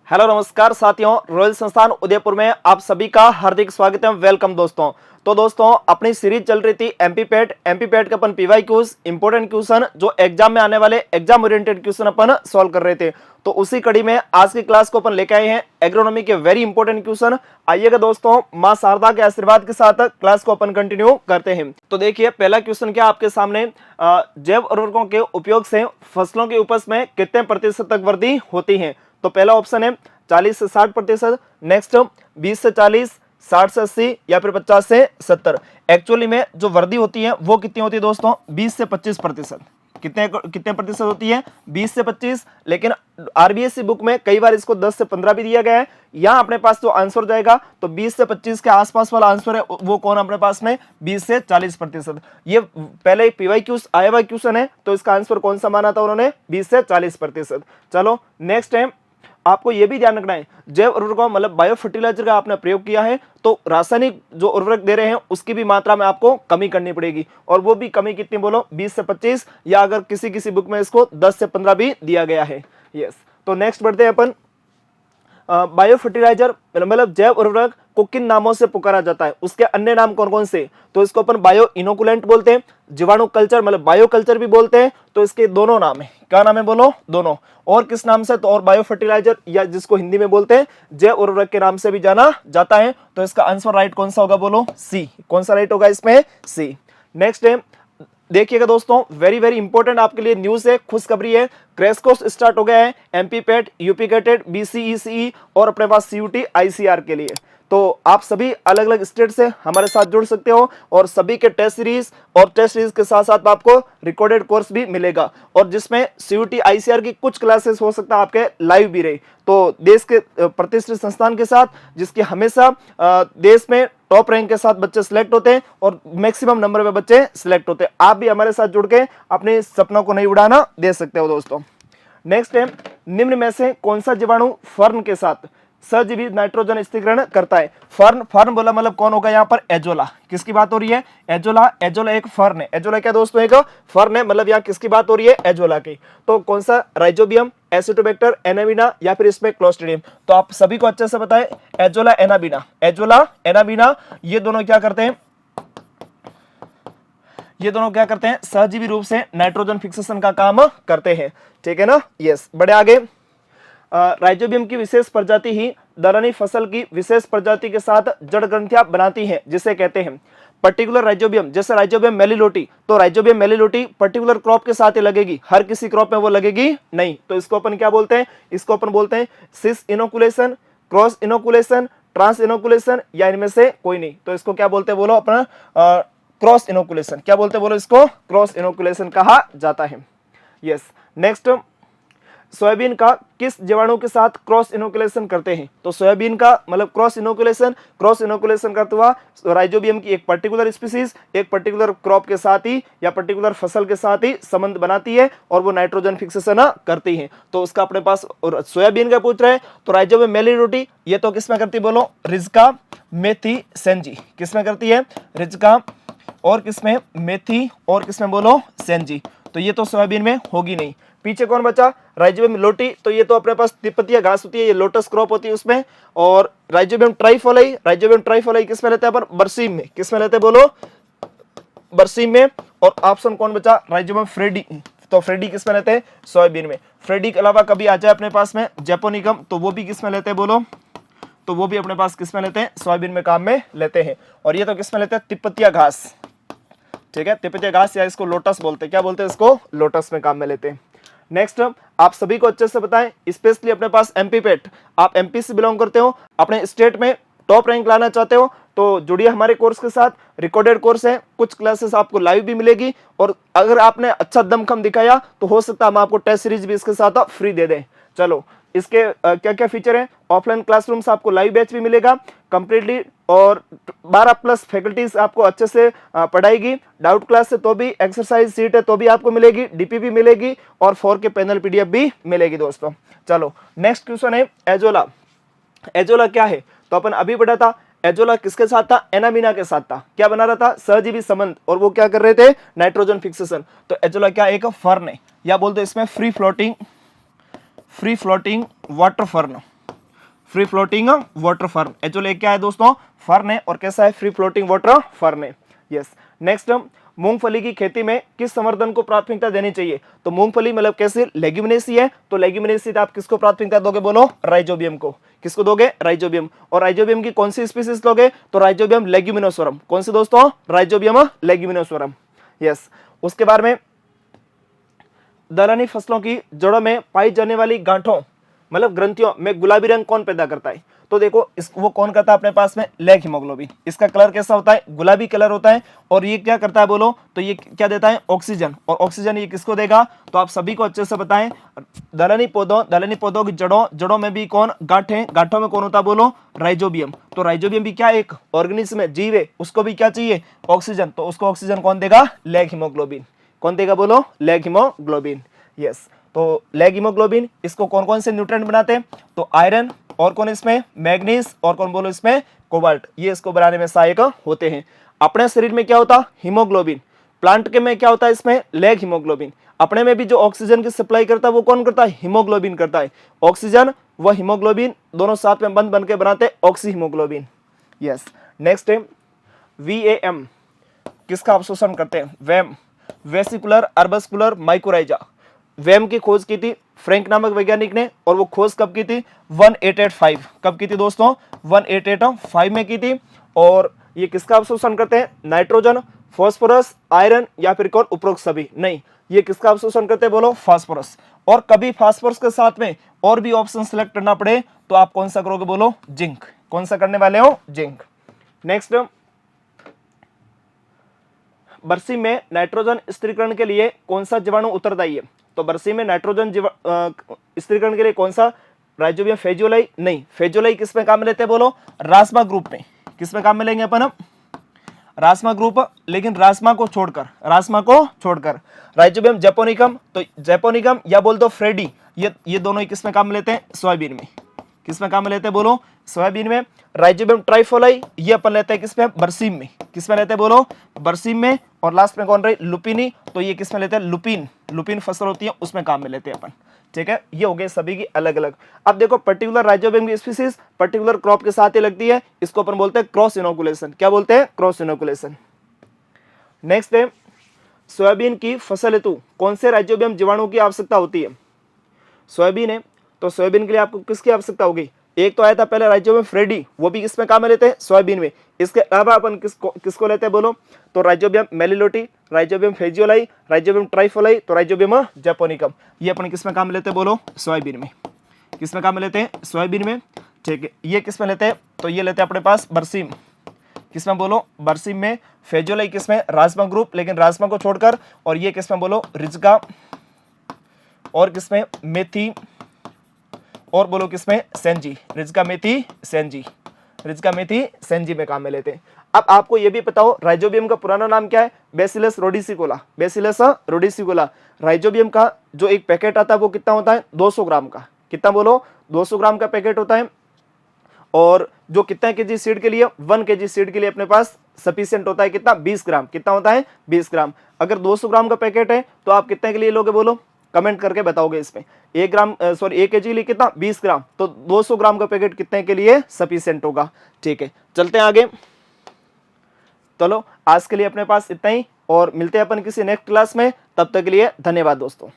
Hello नमस्कार साथियों, royal संस्थान उदयपुर में आप सभी का हार्दिक स्वागत है। वेलकम दोस्तों। तो दोस्तों, अपनी सीरीज चल रही थी एमपी पैट का अपन पीवाई क्यूज इंपोर्टेंट क्वेश्चन जो एग्जाम में आने वाले एग्जाम ओरिएंटेड क्वेश्चन अपन सॉल्व कर रहे थे। तो उसी कड़ी में आज की क्लास को अपन लेके आए हैं एग्रोनॉमी के वेरी इंपॉर्टेंट क्वेश्चन। आइएगा दोस्तों, मां शारदा के आशीर्वाद के साथ क्लास को अपन कंटिन्यू करते हैं। तो देखिए, पहला क्वेश्चन क्या आपके सामने, जैव उर्वरकों के उपयोग से फसलों की उपज में कितने प्रतिशत तक वृद्धि होती है। तो पहला ऑप्शन है 40 से 60%, नेक्स्ट 20 से 40, 60 से 80 या फिर 50 से 70। एक्चुअली में जो वृद्धि होती है वो कितनी होती है दोस्तों, 20 से 25%। कितने प्रतिशत होती है, 20 से 25। लेकिन आरबीएससी बुक में कई बार इसको 10 से 15 भी दिया गया है। यहाँ अपने पास जो आंसर जाएगा तो 20 से 25 के आसपास वाला आंसर है वो कौन अपने पास में, 20 से 40%। ये पहले पीवाई क्यूज आया हुआ क्वेश्चन है, तो इसका आंसर कौन सा माना था उन्होंने, 20 से 40%। चलो नेक्स्ट है, आपको यह भी ध्यान रखना है, जैव उर्वरकों मतलब बायो फर्टिलाइजर का आपने प्रयोग किया है तो रासायनिक जो उर्वरक दे रहे हैं उसकी भी मात्रा में आपको कमी करनी पड़ेगी। और वो भी कमी कितनी बोलो, 20 से 25, या अगर किसी बुक में इसको 10 से 15 भी दिया गया है। यस, तो नेक्स्ट बढ़ते हैं अपन। बायो फर्टिलाइजर मतलब जैव उर्वरक को किन नामों से पुकारा जाता है, उसके अन्य नाम कौन कौन से। तो इसको अपन बायो इनोकुलेंट बोलते हैं, जीवाणु कल्चर मतलब बायो कल्चर भी बोलते हैं। तो इसके दोनों नाम है, क्या नाम है बोलो, दोनों। और किस नाम से, तो और बायो फर्टिलाइजर या जिसको हिंदी में बोलते हैं जैव उर्वरक के नाम से भी जाना जाता है। तो इसका आंसर राइट कौन सा होगा बोलो, सी। कौन सा राइट होगा इसमें, सी। नेक्स्ट है, देखिएगा दोस्तों, वेरी वेरी इंपॉर्टेंट आपके लिए न्यूज है, खुशखबरी है। क्रैश कोर्स स्टार्ट हो गया है MP PAT, UP CATET, BCE और अपने पास सीयूटी आईसीआर के लिए। तो आप सभी अलग अलग स्टेट से हमारे साथ जुड़ सकते हो और सभी के टेस्ट सीरीज के साथ साथ आपको रिकॉर्डेड कोर्स भी मिलेगा, और जिसमें सीयूटी आईसीआर की कुछ क्लासेस हो सकता है आपके लाइव भी रहे। तो देश के प्रतिष्ठित संस्थान के साथ, जिसके हमेशा देश में टॉप रैंक के साथ बच्चे सिलेक्ट होते हैं और मैक्सिमम नंबर में बच्चे सिलेक्ट होते हैं। आप भी हमारे साथ जुड़ के अपने सपनों को नहीं उड़ाना दे सकते हो दोस्तों। नेक्स्ट है, निम्न में से कौन सा जीवाणु फर्न के साथ सजीवी नाइट्रोजन स्थिरीकरण करता है। फर्न बोला मतलब कौन होगा यहाँ पर, एजोला। किसकी बात हो रही है, एजोला एक फर्न है। एजोला क्या दोस्तों, एक फर्न है, मतलब यहाँ किसकी बात हो रही है, एजोला की। तो कौन सा, राइजोबियम, एसिटोबैक्टर, एनाबिना या फिर इसमें क्लोस्ट्रिडियम। तो आप सभी को अच्छे से पता है, एजोला एनाबिना ये दोनों क्या करते हैं, सहजीवी रूप से नाइट्रोजन फिक्सेशन का काम करते हैं। ठीक है ना, यस। बड़े आगे, राइजोबियम की विशेष प्रजाति ही दलहनी फसल की विशेष प्रजाति के साथ जड़ ग्रंथियां बनाती हैं, जिसे कहते हैं पर्टिकुलर राइजोबियम। जैसे राइजोबियम मेलिलोटी, तो राइजोबियम मेलिलोटी पर्टिकुलर क्रॉप के साथ ही लगेगी, हर किसी क्रॉप में वो लगेगी नहीं। तो इसको अपन क्या बोलते हैं, इसको अपन बोलते हैं cis inoculation, cross inoculation, trans inoculation, या इनमें से कोई नहीं। तो इसको क्या बोलते हैं बोलो, अपना क्रॉस इनोकुलेशन। क्या बोलते हैं बोलो, इसको क्रॉस इनोकुलेशन कहा जाता है। यस। नेक्स्ट, सोयाबीन का किस जीवाणु के साथ क्रॉस इनोकुलेशन करते हैं। तो सोयाबीन का मतलब क्रॉस इनोकुलेशन करते हुआ राइजोबियम की एक पर्टिकुलर स्पीसीज एक पर्टिकुलर क्रॉप के साथ ही या पर्टिकुलर फसल के साथ ही संबंध बनाती है और वो नाइट्रोजन फिक्सेशन करती है। तो उसका अपने पास सोयाबीन का पूछ रहे हैं, तो राइजोबियम मेलिलोटी ये तो किसमें करती है बोलो, रिज्का मेथी सेंजी। किसमें करती है, रिज्का, और किसमें मेथी, और किसमें बोलो सेंजी। तो ये तो सोयाबीन में होगी नहीं। पीछे कौन बचा, राइजोबियम लोटी, तो ये तो अपने पास तिपतिया घास होती है, ये लोटस क्रॉप होती है उसमें। और राइजोबियम ट्राइफोलाई किसमें लेते हैं अपन, बरसीम में। किसमें लेते हैं बोलो, बरसीम में। और ऑप्शन कौन बचा, राइजोबियम फ्रेडी, तो फ्रेडी किसमें लेते हैं, सोयाबीन में। फ्रेडी के अलावा कभी आ जाए अपने पास में जेपोनिकम, तो वो भी किसमें लेते हैं बोलो, तो वो भी अपने पास किसमें लेते हैं, सोयाबीन में काम में लेते हैं। और ये तो किसमें लेते हैं, तिपतिया घास। ठीक है, तिपतिया घास या इसको लोटस बोलते हैं, क्या बोलते हैं इसको, लोटस में काम में लेते हैं। नेक्स्ट, आप सभी को अच्छे से बताएं, स्पेशली अपने पास एमपी पैट, आप एमपी से बिलोंग करते हो, अपने स्टेट में टॉप रैंक लाना चाहते हो, तो जुड़िए हमारे कोर्स के साथ। रिकॉर्डेड कोर्स है, कुछ क्लासेस आपको लाइव भी मिलेगी, और अगर आपने अच्छा दमखम दिखाया तो हो सकता है हम आपको टेस्ट सीरीज भी इसके साथ फ्री दे दें। चलो, इसके क्या क्या फीचर हैं, ऑफलाइन क्लासरूम्स आपको लाइव बैच भी मिलेगा कंप्लीटली, और 12+ फैकल्टीज आपको अच्छे से पढ़ाएगी। डाउट क्लास है तो भी, एक्सरसाइज सीट है तो भी आपको मिलेगी, डीपी भी मिलेगी, और 4 के पैनल पीडीएफ भी मिलेगी दोस्तों। चलो नेक्स्ट क्वेश्चन है, एजोला क्या है। तो अपन अभी पढ़ा था, एजोला किसके साथ था, एनाबिना के साथ था। क्या बना रहा था, सहजीवी संबंध, और वो क्या कर रहे थे, नाइट्रोजन फिक्सेशन। तो एजोला क्या, एक फर्न है, या बोलते इसमें free floating water fern. Free floating water fern. Actually क्या है दोस्तों, फर्न है और कैसा है, फ्री फ्लोटिंग वाटर फर्न है। यस। नेक्स्ट, मूंगफली की खेती में किस संवर्धन को प्राथमिकता देनी चाहिए? तो मूंगफली मतलब कैसे, लेग्यूमिनेसी है, तो लेग्यूमिनेसी आप किसको प्राथमिकता दोगे, बोलो राइजोबियम को। किसको दोगे, राइजोबियम। और राइजोबियम की कौन सी स्पीसीज लोगे, तो राइजोबियम लेग्यूमिनोसोरम। कौन सी दोस्तों, राइजोबियम लेग्यूमिनोसोरम। यस। उसके बाद में दलहनी फसलों की जड़ों में पाई जाने वाली गांठों मतलब ग्रंथियों में गुलाबी रंग कौन पैदा करता है? तो देखो वो कौन करता है अपने पास में, लेग हीमोग्लोबिन। इसका कलर कैसा होता है, गुलाबी कलर होता है। और ये क्या करता है बोलो, तो ये क्या देता है, ऑक्सीजन। और ऑक्सीजन ये किसको देगा, तो आप सभी को अच्छे से बताएं, दलहनी पौधों की जड़ों में भी कौन, गांठों में कौन होता है, बोलो राइजोबियम। तो राइजोबियम भी क्या, एक ऑर्गेनिज्म है, जीव है, उसको भी क्या चाहिए, ऑक्सीजन। तो उसको ऑक्सीजन कौन देगा, लेग हीमोग्लोबिन। कौन देगा, बोलो लेग हीमोग्लोबिन। यस। तो लेग हीमोग्लोबिन, इसको कौन कौन से न्यूट्रिएंट बनाते हैं, तो आयरन, और कौन इसमें, मैग्नीज, और कौन बोलो इसमें, कोबाल्ट, ये इसको बनाने में सहायक होते हैं। अपने शरीर में क्या होता, हीमोग्लोबिन। प्लांट के में क्या होता है, इसमें लेग हीमोग्लोबिन। अपने में भी जो ऑक्सीजन की सप्लाई करता है वो कौन करता है, हीमोग्लोबिन करता है। ऑक्सीजन व हीमोग्लोबिन दोनों साथ में बंद बनकर बनाते हैं ऑक्सी हीमोग्लोबिन। यस। नेक्स्ट है VAM, किसका अवशोषण करते हैं, वैम, वेसिकुलर अर्बस्कुलर माइकोराइजा। वैम की खोज की थी फ्रैंक नामक वैज्ञानिक ने, और वो खोज कब की थी, 1885। कब की थी दोस्तों, 1885 में की थी। और ये किसका अवशोषण करते हैं, नाइट्रोजन, फास्फोरस, आयरन, या फिर कौन, उपरोक्त सभी नहीं। ये किसका अवशोषण करते हैं, बोलो फास्फोरस। और कभी फास्फोरस के साथ में और भी ऑप्शन सेलेक्ट करना पड़े तो आप कौन सा करोगे, बोलो जिंक। कौन सा करने वाले हो, जिंक। नेक्स्ट, बरसीम में नाइट्रोजन स्थिरीकरण के लिए कौन सा जीवाणु उत्तरदायी है? तो बरसीम में नाइट्रोजन स्थिरीकरण के लिए कौन सा, राइजोबियम फेजुलाई नहीं। फेजुलाई किस में काम में लेते हैं, बोलो रासमा ग्रुप में। किस में काम में लेंगे अपन, रासमा ग्रुप। लेकिन रासमा को छोड़कर राइजोबियम जैपोनिकम, तो जैपोनिकम या बोल दो फ्रेडी, ये दोनों ही किस में काम में लेते हैं, सोयाबीन में। किस में काम में लेते हैं, बोलो सोयाबीन में। राइजोबियम ट्राइफोलाई ये अपन लेते हैं किस में, बरसीम में। किस में लेते हैं, बोलो बरसीम में। और लास्ट में कौन रही, लुपिनी, तो ये किस में लेते हैं, लुपिन फसल होती है उसमें काम में लेते हैं अपन। ठीक है, ये हो गए सभी की अलग अलग। अब देखो पर्टिकुलर राइजोबियम की स्पीसीज पर्टिकुलर क्रॉप के साथ ही लगती है, इसको अपन बोलते हैं क्रॉस इनोकुलेशन। क्या बोलते हैं, क्रॉस इनोकुलेशन। नेक्स्ट है सोयाबीन की फसल हेतु कौन से राइजोबियम जीवाणु की आवश्यकता होती है? सोयाबीन है तो सोयाबीन के लिए आपको किसकी आवश्यकता होगी? एक तो आया था पहले राइजोबियम फ्रेडी, वो भी किसमें काम में लेते हैं, सोयाबीन में। इसके अलावा अपन किसको लेते हैं, बोलो तो राइजोबियम मेलिलोटी, राइजोबियम फेजियोलाई, राइजोबियम ट्राइफोलाई, तो राइजोबियम जैपोनिकम, ये अपन किसमें काम में लेते हैं, बोलो सोयाबीन में। किसमें काम में लेते हैं, सोयाबीन में। ठीक है, ये किसमें लेते हैं, तो ये लेते हैं अपने पास बरसीम। किसमें, बोलो बरसीम में। फेजियोलाई किसमें, राजमा ग्रुप, लेकिन राजमा को छोड़कर। और ये किसमें, बोलो रिजका, और किसमें मेथी, और बोलो किसमें, सेंजी। रिजका मेथी सेंजी, रिजका मेथी सेंजी में काम में लेते हैं। अब आपको ये भी पता हो राइजोबियम का पुराना नाम क्या है, बेसिलस रोडिसिकोला। बेसिलस रोडिसिकोला। राइजोबियम का जो एक पैकेट आता है वो कितना होता है, 200 ग्राम का। कितना, बोलो 200 ग्राम का पैकेट होता है। और जो कितना केजी सीड के लिए, 1 केजी सीड के लिए अपने पास सफिशिएंट होता है कितना, 20 ग्राम। कितना होता है, 20 ग्राम। अगर 200 ग्राम का पैकेट है तो आप कितने के लिए लोगे, बोलो कमेंट करके बताओगे इसमें। 1 केजी लिए कितना, 20 ग्राम, तो 200 ग्राम का पैकेट कितने के लिए सफिशिएंट होगा। ठीक है, चलते हैं आगे। चलो आज के लिए अपने पास इतना ही, और मिलते हैं अपन किसी नेक्स्ट क्लास में। तब तक के लिए धन्यवाद दोस्तों।